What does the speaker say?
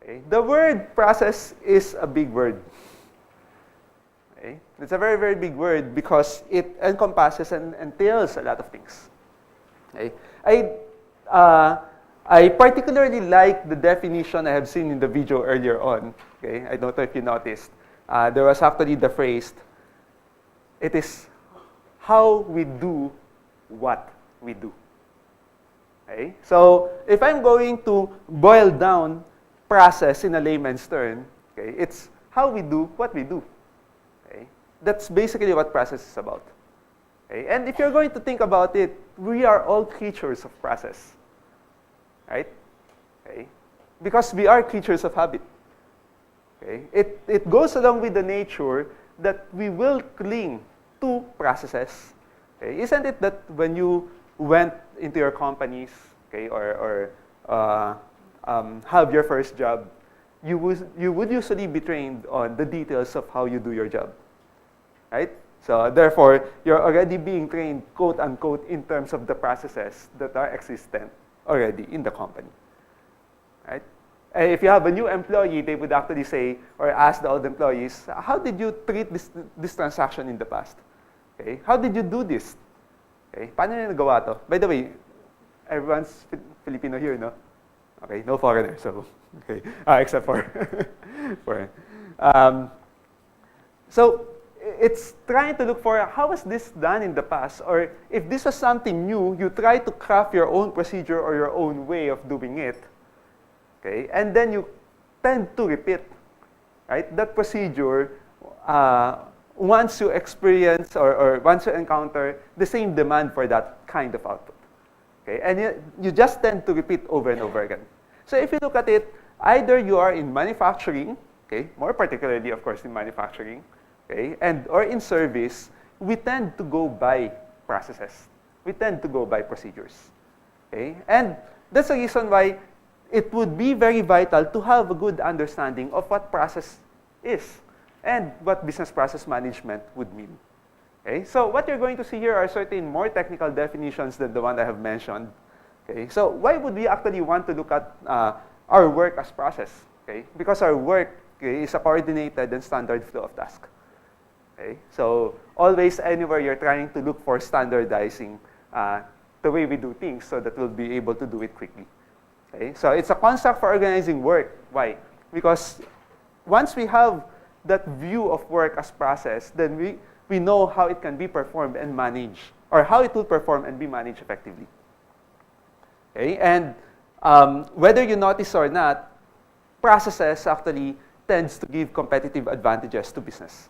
Okay? The word process is a big word. Okay? It's a very, very big word because it encompasses and entails a lot of things. Okay? I particularly like the definition I have seen in the video earlier on. Okay? I don't know if you noticed. There was actually the phrase, it is how we do what we do. Okay? So if I'm going to boil down process in a layman's term, okay, it's how we do what we do. Okay? That's basically what process is about. Okay? And if you're going to think about it, we are all creatures of process. Right? Okay? Because we are creatures of habit. Okay? It goes along with the nature that we will cling to processes. Okay? Isn't it that when you went into your companies, okay, or have your first job, you would usually be trained on the details of how you do your job, right? So therefore, you're already being trained, quote unquote, in terms of the processes that are existent already in the company, right? And if you have a new employee, they would actually say or ask the old employees, how did you treat this transaction in the past? Okay, how did you do this? Okay, paano nyo nagawa to? By the way, everyone's Filipino here, no? Okay, no foreigner, so, okay, except for, so, it's trying to look for how was this done in the past, or if this was something new, you try to craft your own procedure or your own way of doing it, okay, and then you tend to repeat, right? That procedure, once you experience or once you encounter the same demand for that kind of output. Okay? And you just tend to repeat over and over again. So if you look at it, either you are in manufacturing, okay, more particularly, of course, in manufacturing, okay, or in service, we tend to go by processes. We tend to go by procedures. Okay? And that's the reason why it would be very vital to have a good understanding of what process is and what business process management would mean. Okay? So what you're going to see here are certain more technical definitions than the one I have mentioned. Okay? So why would we actually want to look at our work as process? Okay? Because our work, okay, is a coordinated and standard flow of task. Okay? So always, anywhere, you're trying to look for standardizing the way we do things so that we'll be able to do it quickly. Okay? So it's a construct for organizing work. Why? Because once we have that view of work as process, then we know how it can be performed and managed, or how it will perform and be managed effectively. Okay? And whether you notice or not, processes actually tends to give competitive advantages to business.